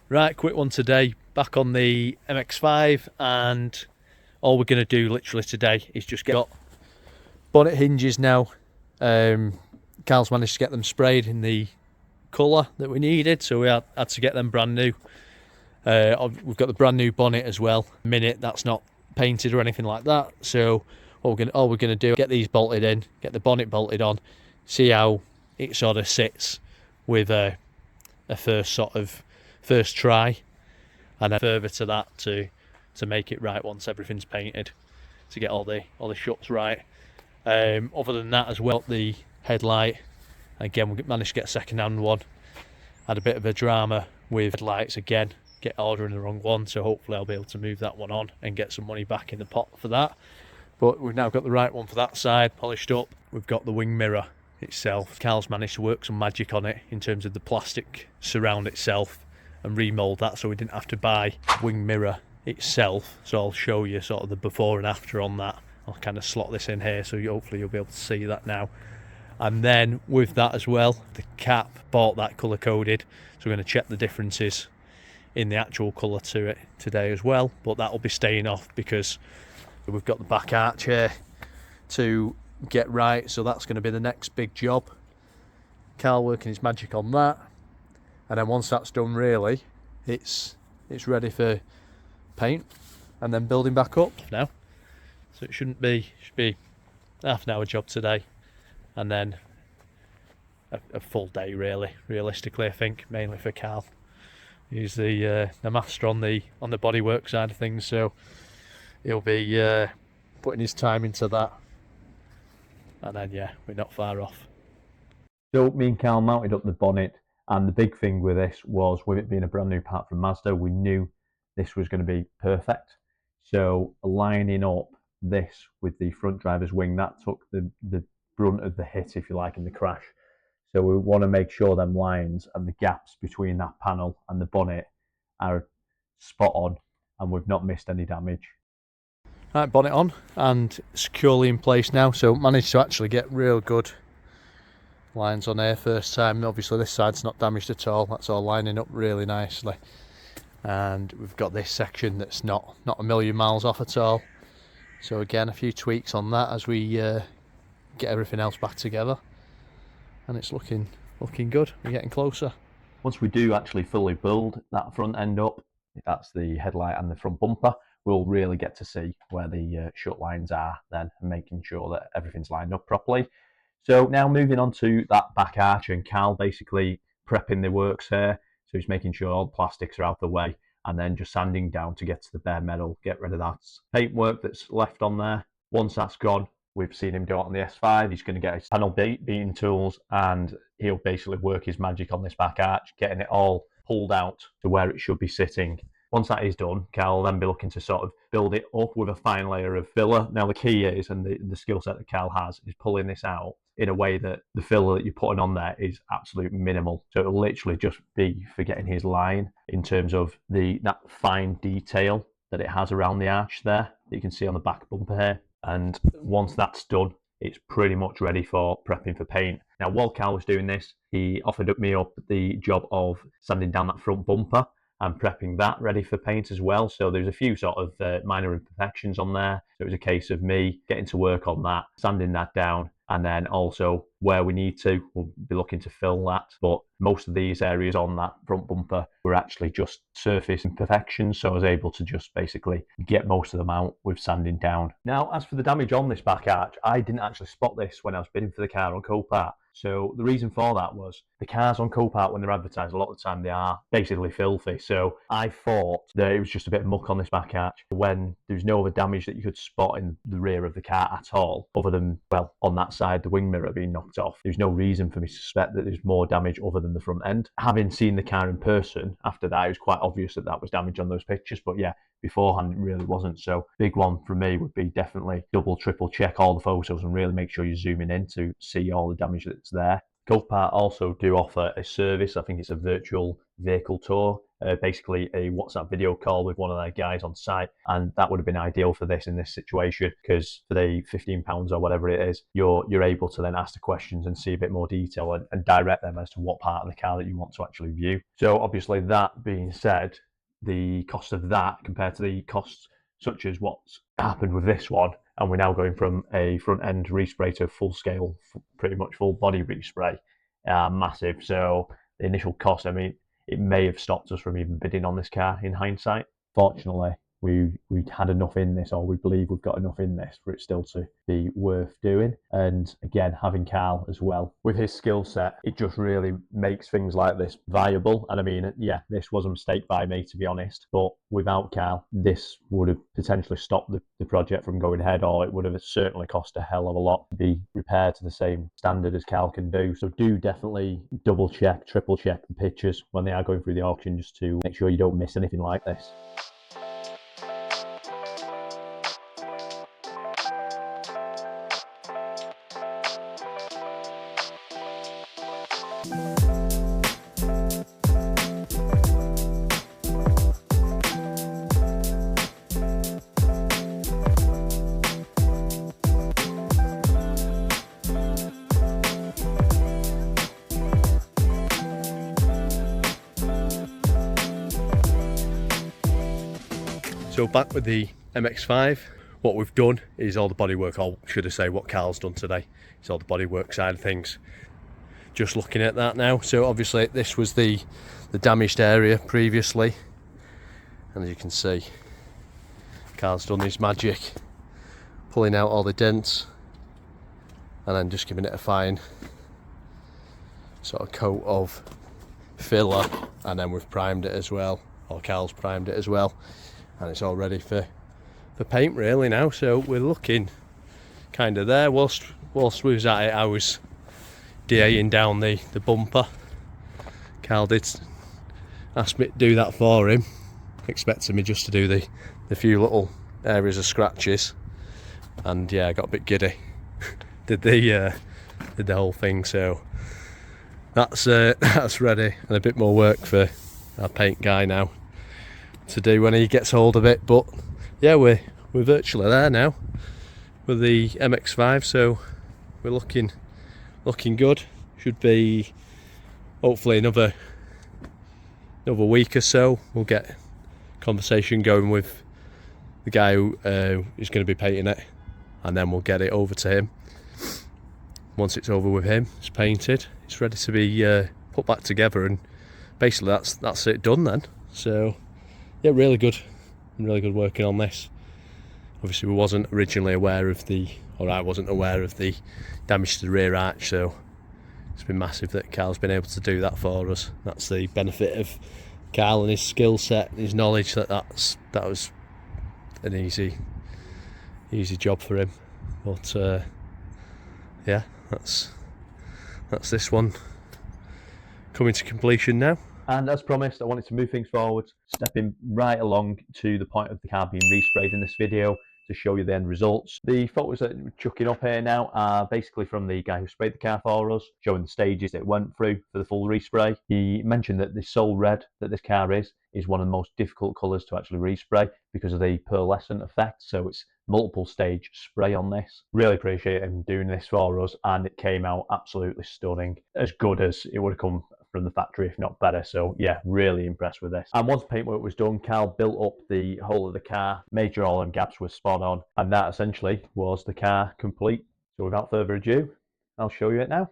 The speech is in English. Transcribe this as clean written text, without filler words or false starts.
Right, quick one today. Back on the MX-5, and all we're going to do literally today is just get bonnet hinges now. Carl's managed to get them sprayed in the colour that we needed, so we had to get them brand new. We've got the brand new bonnet as well. Minute that's not painted or anything like that. So all we're gonna do, get these bolted in, get the bonnet bolted on, see how it sort of sits with a first try, and then further to that to make it right once everything's painted, to get all the shuts right. Other than that as well, the headlight, again we managed to get a second hand one. Had a bit of a drama with headlights again, get ordering the wrong one, so hopefully I'll be able to move that one on and get some money back in the pot for that. But we've now got the right one for that side polished up. We've got the wing mirror itself. Carl's managed to work some magic on it in terms of the plastic surround itself and remold that, so we didn't have to buy wing mirror itself. So I'll show you sort of the before and after on that. I'll kind of slot this in here, so hopefully you'll be able to see that now. And then with that as well, the cap, bought that colour coded, so we're going to check the differences in the actual colour to it today as well. But that'll be staying off because we've got the back arch here to get right, so that's going to be the next big job. Carl working his magic on that, and then once that's done, really it's ready for paint and then building back up now. So it should be half an hour job today, and then a full day really, realistically I think, mainly for Carl. He's the master on the bodywork side of things, so he'll be putting his time into that, and then yeah, we're not far off. So me and Carl mounted up the bonnet, and the big thing with this was, with it being a brand new part from Mazda, we knew this was going to be perfect. So lining up this with the front driver's wing, that took the brunt of the hit, if you like, in the crash. So we want to make sure them lines and the gaps between that panel and the bonnet are spot on, and we've not missed any damage. Right, bonnet on and securely in place now, so managed to actually get real good lines on here first time. Obviously this side's not damaged at all, that's all lining up really nicely. And we've got this section that's not a million miles off at all. So again, a few tweaks on that as we get everything else back together, and it's looking good. We're getting closer. Once we do actually fully build that front end up, that's the headlight and the front bumper, we'll really get to see where the shut lines are then, and making sure that everything's lined up properly. So now moving on to that back arch, and Carl basically prepping the works here. So he's making sure all the plastics are out of the way, and then just sanding down to get to the bare metal, get rid of that paintwork that's left on there. Once that's gone, we've seen him do it on the S5. He's going to get his panel beating tools, and he'll basically work his magic on this back arch, getting it all pulled out to where it should be sitting. Once that is done, Carl will then be looking to sort of build it up with a fine layer of filler. Now the key is, and the skill set that Carl has, is pulling this out in a way that the filler that you're putting on there is absolute minimal. So it'll literally just be for getting his line in terms of that fine detail that it has around the arch there that you can see on the back bumper here. And once that's done, it's pretty much ready for prepping for paint. Now, while Carl was doing this, he offered me up the job of sanding down that front bumper and prepping that ready for paint as well. So there's a few sort of minor imperfections on there. So it was a case of me getting to work on that, sanding that down, and then also where we need to, we'll be looking to fill that. But most of these areas on that front bumper were actually just surface imperfections, so I was able to just basically get most of them out with sanding down. Now, as for the damage on this back arch, I didn't actually spot this when I was bidding for the car on Copart. So the reason for that was the cars on Copart, when they're advertised, a lot of the time they are basically filthy. So I thought that it was just a bit of muck on this back arch, when there's no other damage that you could spot in the rear of the car at all, other than, well, on that side, the wing mirror being knocked off. There's no reason for me to suspect that there's more damage other than the front end. Having seen the car in person after that, it was quite obvious that that was damage on those pictures. But yeah, beforehand it really wasn't. So big one for me would be definitely double, triple check all the photos and really make sure you're zooming in to see all the damage that's there. Copart also do offer a service. I think it's a virtual vehicle tour. basically a WhatsApp video call with one of their guys on site, and that would have been ideal for this in this situation, because for the £15 or whatever it is, you're able to then ask the questions and see a bit more detail and direct them as to what part of the car that you want to actually view. So obviously, that being said, the cost of that compared to the costs such as what's happened with this one, and we're now going from a front end respray to full scale, pretty much full body respray, massive. So the initial cost, I mean, it may have stopped us from even bidding on this car in hindsight. Fortunately, we had enough in this, or we believe we've got enough in this for it still to be worth doing. And again, having Carl as well with his skill set, it just really makes things like this viable. And I mean, yeah, this was a mistake by me, to be honest, but without Carl, this would have potentially stopped the project from going ahead, or it would have certainly cost a hell of a lot to be repaired to the same standard as Carl can do. So do definitely double check, triple check the pictures when they are going through the auction, just to make sure you don't miss anything like this. So back with the MX-5, what we've done is all the bodywork, or should I say what Carl's done today, is all the bodywork side of things. Just looking at that now, so obviously this was the damaged area previously, and as you can see, Carl's done his magic, pulling out all the dents and then just giving it a fine sort of coat of filler, and then we've primed it as well, or Carl's primed it as well, and it's all ready for paint really now. So we're looking kind of there. Whilst we was at it, I was DAing down the bumper. Carl did ask me to do that for him, expecting me just to do the few little areas of scratches, and yeah, I got a bit giddy. did the whole thing, so that's ready, and a bit more work for our paint guy now to do when he gets hold of it. But yeah, we're virtually there now with the MX-5, so we're looking good. Should be hopefully another week or so. We'll get conversation going with the guy who is going to be painting it, and then we'll get it over to him. Once it's over with him, it's painted, it's ready to be put back together, and basically that's it done then. So yeah, really good working on this. Obviously we wasn't originally aware of I wasn't aware of the damage to the rear arch, so it's been massive that Carl's been able to do that for us. That's the benefit of Carl and his skill set and his knowledge, that was an easy job for him. But yeah, that's this one coming to completion now. And as promised, I wanted to move things forward, stepping right along to the point of the car being resprayed in this video to show you the end results. The photos that we're chucking up here now are basically from the guy who sprayed the car for us, showing the stages it went through for the full respray. He mentioned that the Soul Red that this car is one of the most difficult colours to actually respray because of the pearlescent effect, so it's multiple stage spray on this. Really appreciate him doing this for us, and it came out absolutely stunning, as good as it would have come from the factory, if not better. So yeah, really impressed with this. And once paintwork was done, Carl built up the whole of the car, made sure all them gaps were spot on, and that essentially was the car complete. So without further ado, I'll show you it now.